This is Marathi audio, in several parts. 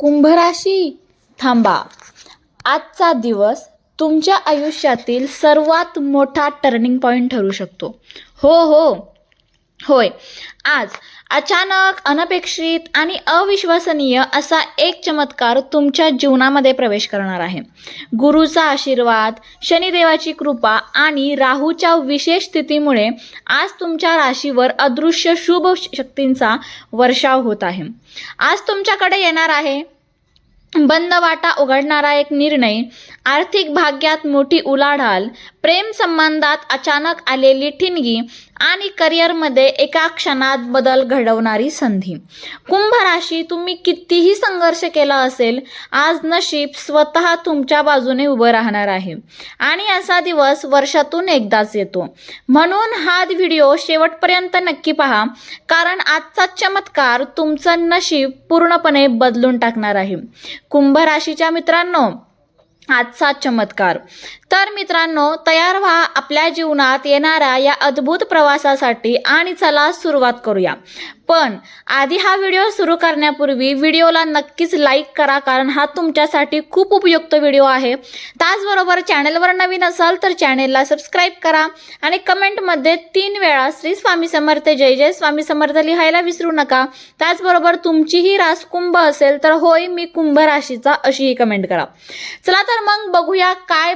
कुंभ राशी, थांबा. आजचा दिवस तुमच्या आयुष्यातील सर्वात मोठा टर्निंग पॉइंट ठरू शकतो. होय. आज अचानक, अनपेक्षित आणि अविश्वसनीय असा एक चमत्कार तुमच्या जीवनामध्ये प्रवेश करणार आहे. गुरुचा आशीर्वाद, शनिदेवाची कृपा आणि राहूच्या विशेष स्थितीमुळे आज तुमच्या राशीवर अदृश्य शुभ शक्तींचा वर्षाव होत आहे. आज तुमच्याकडे येणार आहे बंद वाटा उघडणारा एक निर्णय, आर्थिक भाग्यात मोठी उलाढाल, प्रेम संबंधात अचानक आलेली ठिणगी आणि करिअरमध्ये एका क्षणात बदल घडवणारी संधी. कुंभ राशी, तुम्ही कितीही संघर्ष केला असेल, आज नशीब स्वतः तुमच्या बाजूने उभं राहणार आहे आणि असा दिवस वर्षातून एकदाच येतो. म्हणून हा व्हिडिओ शेवटपर्यंत नक्की पहा, कारण आजचा चमत्कार तुमचं नशीब पूर्णपणे बदलून टाकणार आहे. कुंभ राशीच्या मित्रांनो, आजचा चमत्कार. तर मित्रांनो, तयार व्हा आपल्या जीवनात येणाऱ्या या अद्भुत प्रवासासाठी आणि चला सुरुवात करूया. पण आधी हा व्हिडिओ सुरू करण्यापूर्वी व्हिडिओला नक्कीच लाईक करा, कारण हा तुमच्यासाठी खूप उपयुक्त व्हिडिओ आहे. त्याचबरोबर चॅनलवर नवीन असाल तर चॅनेलला सबस्क्राईब करा आणि कमेंटमध्ये 3 वेळा श्री स्वामी समर्थ, जय जय स्वामी समर्थ लिहायला विसरू नका. त्याचबरोबर तुमचीही रास कुंभ असेल तर होय मी कुंभ राशीचा अशीही कमेंट करा. चला तर मग बघूया काय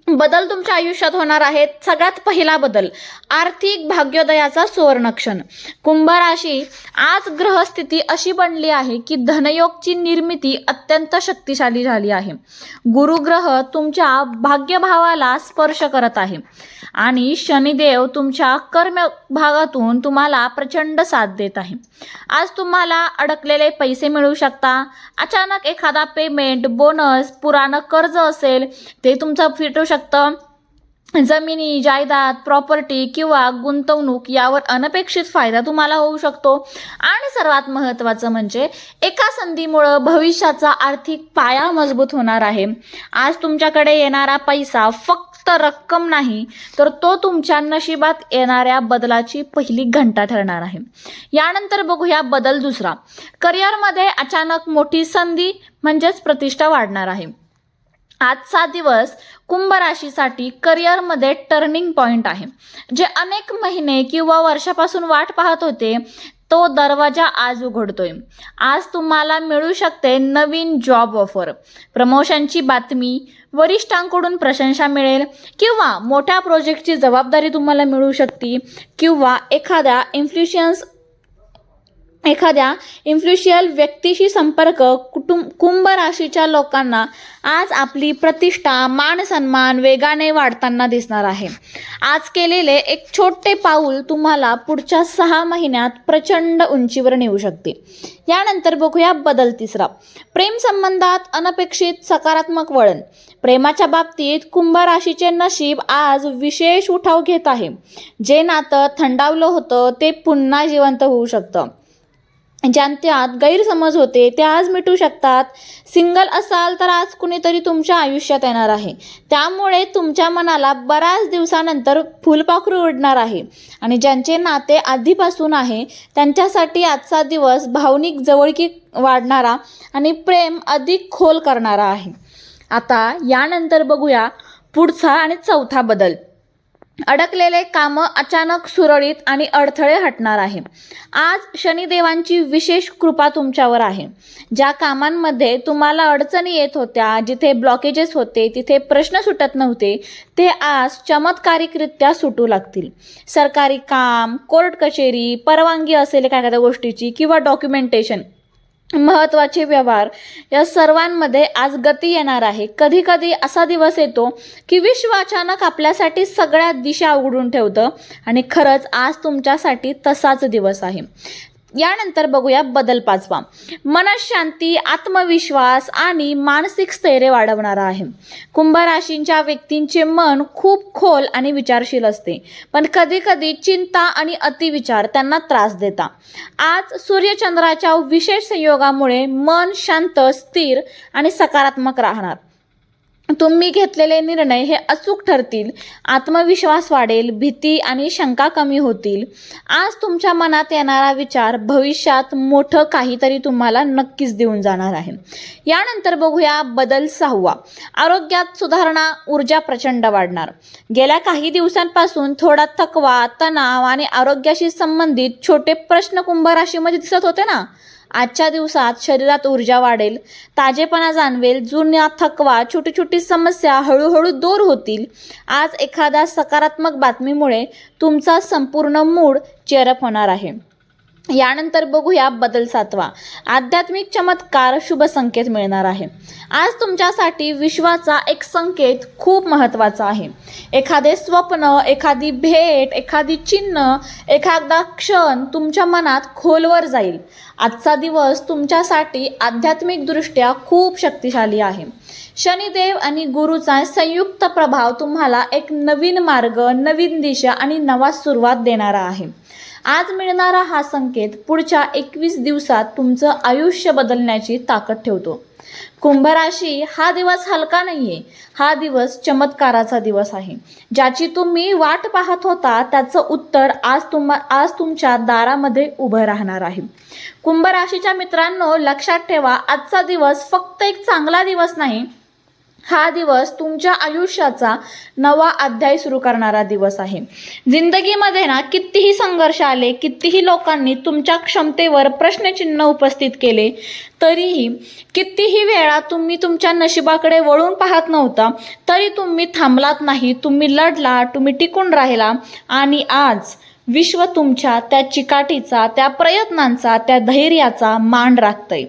बदल तुमच्या आयुष्यात होणार आहेत. सगळ्यात पहिला बदल, आर्थिक भाग्योदयाचा सुवर्णक्षण. कुंभ राशी, आज ग्रहस्थिती अशी बनली आहे की धनयोगची निर्मिती अत्यंत शक्तिशाली झाली आहे. गुरुग्रह तुमच्या भाग्यभावाला स्पर्श करत आहे आणि शनिदेव तुमच्या कर्म भागातून तुम्हाला प्रचंड साथ देत आहे. आज तुम्हाला अडकलेले पैसे मिळू शकता. अचानक एखादा पेमेंट, बोनस, पुराणं कर्ज असेल ते तुमचं फिटू शकतं. जमिनी, जायदाद, प्रॉपर्टी किंवा गुंतवणूक यावर अनपेक्षित फायदा तुम्हाला होऊ शकतो. आणि सर्वात महत्त्वाचं म्हणजे एका संधीमुळे भविष्याचा आर्थिक पाया मजबूत होणार आहे. आज तुमच्याकडे येणारा पैसा फक्त रक्कम नाही, तर तो तुमच्या नशिबात येणाऱ्या बदलाची पहिली घंटा ठरणार आहे. यानंतर बघूया बदल दुसरा. करिअरमध्ये अचानक मोठी संधी म्हणजेच प्रतिष्ठा वाढणार आहे. आजचा दिवस कुंभ राशीसाठी करिअरमध्ये टर्निंग पॉइंट आहे. जे अनेक महिने किंवा वर्षापासून वाट पाहत होते तो दरवाजा आज उघडतोय. आज तुम्हाला मिळू शकते नवीन जॉब ऑफर, प्रमोशनची बातमी, वरिष्ठांकडून प्रशंसा मिळेल किंवा मोठ्या प्रोजेक्टची जबाबदारी तुम्हाला मिळू शकते किंवा एखाद्या इन्फ्लुएन्शियल व्यक्तीशी संपर्क. कुंभ राशीच्या लोकांना आज आपली प्रतिष्ठा, मान सन्मान वेगाने वाढताना दिसणार आहे. आज केलेले एक छोटे पाऊल तुम्हाला पुढच्या 6 महिन्यात प्रचंड उंचीवर नेऊ शकते. यानंतर बघूया बदल तिसरा. प्रेम संबंधात अनपेक्षित सकारात्मक वळण. प्रेमाच्या बाबतीत कुंभ राशीचे नशीब आज विशेष उठाव घेत आहे. जे नातं थंडावलं होतं ते पुन्हा जिवंत होऊ शकतं. ज्यांच्यात गैरसमज होते ते आज मिटू शकतात. सिंगल असाल तर आज कुणीतरी तुमच्या आयुष्यात येणार आहे. त्यामुळे तुमच्या मनाला बऱ्याच दिवसानंतर फुलपाखरू उडणार आहे. आणि ज्यांचे नाते आधीपासून आहे त्यांच्यासाठी आजचा दिवस भावनिक जवळीक वाढणारा आणि प्रेम अधिक खोल करणारा आहे. आता यानंतर बघूया पुढचा आणि चौथा बदल. अडकलेले कामं अचानक सुरळीत आणि अडथळे हटणार आहे. आज शनिदेवांची विशेष कृपा तुमच्यावर आहे. ज्या कामांमध्ये तुम्हाला अडचणी येत होत्या, जिथे ब्लॉकेजेस होते, तिथे प्रश्न सुटत नव्हते, ते आज चमत्कारिकरित्या सुटू लागतील. सरकारी काम, कोर्ट कचेरी, परवानगी असेल एखाद्या गोष्टीची किंवा डॉक्युमेंटेशन, महत्त्वाचे व्यवहार, या सर्वांमध्ये आज गती येणार आहे. कधी कधी असा दिवस येतो की विश्व अचानक आपल्यासाठी सगळ्या दिशा उघडून ठेवतं आणि खरंच आज तुमच्यासाठी तसाच दिवस आहे. यानंतर बघूया बदल पाचवा. मनशांती, आत्मविश्वास आणि मानसिक स्थैर्य वाढवणारा आहे. कुंभ राशींच्या व्यक्तींचे मन खूप खोल आणि विचारशील असते, पण कधी कधी चिंता आणि अतिविचार त्यांना त्रास देतात. आज सूर्यचंद्राच्या विशेष संयोगामुळे मन शांत, स्थिर आणि सकारात्मक राहणार. तुम्ही घेतलेले निर्णय हे अचूक ठरतील, आत्मविश्वास वाढेल, भीती आणि शंका कमी होतील. आज तुमच्या मनात येणारा विचार भविष्यात मोठं काहीतरी तुम्हाला नक्कीच देऊन जाणार आहे. यानंतर बघूया बदल 6. आरोग्यात सुधारणा, ऊर्जा प्रचंड वाढणार. गेल्या काही दिवसांपासून थोडा थकवा, तणाव आणि आरोग्याशी संबंधित छोटे प्रश्न कुंभ राशीमध्ये दिसत होते ना, आजच्या दिवसात शरीरात ऊर्जा वाढेल, ताजेपणा जाणवेल, जुन्या थकवा, छोटी छोटी समस्या हळूहळू दूर होतील. आज एखाद्या सकारात्मक बातमीमुळे तुमचा संपूर्ण मूड चेअरअप होणार आहे. यानंतर बघूया बदल 7. आध्यात्मिक चमत्कार, शुभ संकेत मिळणार आहे. आज तुमच्यासाठी विश्वाचा एक संकेत खूप महत्त्वाचा आहे. एखादे स्वप्न, एखादी भेट, एखादी चिन्ह, एखादा क्षण तुमच्या मनात खोलवर जाईल. आजचा दिवस तुमच्यासाठी आध्यात्मिकदृष्ट्या खूप शक्तिशाली आहे. शनिदेव आणि गुरुचा संयुक्त प्रभाव तुम्हाला एक नवीन मार्ग, नवीन दिशा आणि नवा सुरुवात देणारा आहे. आज मिळणारा हा संकेत पुढच्या 21 दिवसात तुमचं आयुष्य बदलण्याची ताकद ठेवतो. कुंभ राशी, हा दिवस हलका नाहीये. हा दिवस चमत्काराचा दिवस आहे. ज्याची तुम्ही वाट पाहत होता त्याचं उत्तर आज तुमच्या दारामध्ये उभं राहणार आहे. कुंभ राशीच्या मित्रांनो, लक्षात ठेवा, आजचा दिवस फक्त एक चांगला दिवस नाही, हा दिवस तुमच्या आयुष्याचा नवा अध्याय सुरू करणारा दिवस आहे. जिंदगीमध्ये ना कितीही संघर्ष आले, कितीही लोकांनी तुमच्या क्षमतेवर प्रश्नचिन्ह उपस्थित केले, तरीही कितीही वेळा तुम्ही तुमच्या नशिबाकडे वळून पाहत नव्हता, तरी तुम्ही थांबलात नाही. तुम्ही लढला, तुम्ही टिकून राहिला आणि आज विश्व तुमच्या त्या चिकाटीचा, त्या प्रयत्नांचा, त्या धैर्याचा मान राखतंय.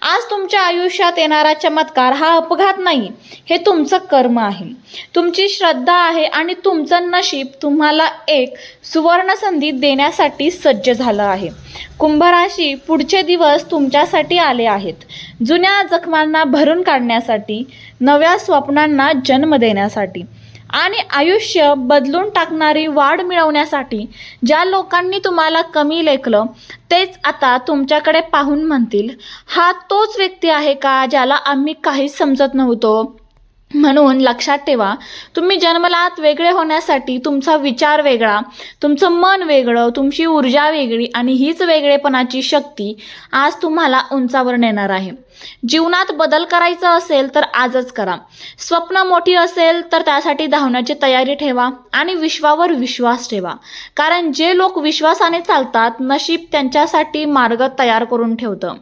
आज तुमच्या आयुष्यात येणारा चमत्कार हा अपघात नाही, हे तुमचं कर्म आहे, तुमची श्रद्धा आहे आणि तुमचं नशीब तुम्हाला एक सुवर्ण संधी देण्यासाठी सज्ज झालं आहे. कुंभ राशी, पुढचे दिवस तुमच्यासाठी आले आहेत. जुन्या जखमांना भरून काढण्यासाठी, नव्या स्वप्नांना जन्म देण्यासाठी आणि आयुष्य बदलून टाकणारी वाढ मिळवण्यासाठी. ज्या लोकांनी तुम्हाला कमी लेखलं तेच आता तुमच्याकडे पाहून म्हणतील, हा तोच व्यक्ती आहे का ज्याला आम्ही काहीच समजत नव्हतो. म्हणून लक्षात ठेवा, तुम्ही जन्मलात वेगळे होण्यासाठी तुमचा विचार वेगळा, तुमचं मन वेगळं, तुमची ऊर्जा वेगळी आणि हीच वेगळेपणाची शक्ती आज तुम्हाला उंचावर नेणार आहे. जीवनात बदल करायचा असेल तर आजच करा. स्वप्न मोठी असेल तर त्यासाठी धावण्याची तयारी ठेवा आणि विश्वावर विश्वास ठेवा. कारण जे लोक विश्वासाने चालतात, नशीब त्यांच्यासाठी मार्ग तयार करून ठेवतं.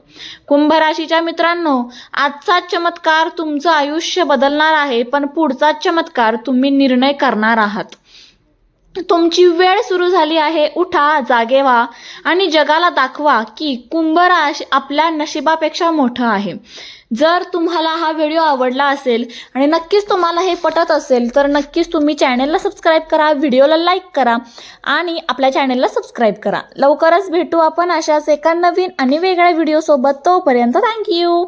कुंभ राशीच्या मित्रांनो, आजचा चमत्कार तुमचं आयुष्य बदलणार आहे, पण पुढचा चमत्कार तुम्ही निर्णय करणार आहात. तुमची वेळ सुरू झाली आहे. उठा, जागे व्हा आणि जगाला दाखवा की कुंभ राशी आपल्या नशिबापेक्षा मोठं आहे. जर तुम्हाला हा व्हिडिओ आवडला असेल आणि नक्कीच तुम्हाला हे पटत असेल तर नक्कीच तुम्ही चॅनलला सबस्क्राईब करा, व्हिडिओला लाईक करा आणि आपल्या चॅनलला सबस्क्राईब करा. लवकरच भेटू आपण अशाच एका नवीन आणि वेगळ्या व्हिडिओसोबत. तोपर्यंत थँक्यू.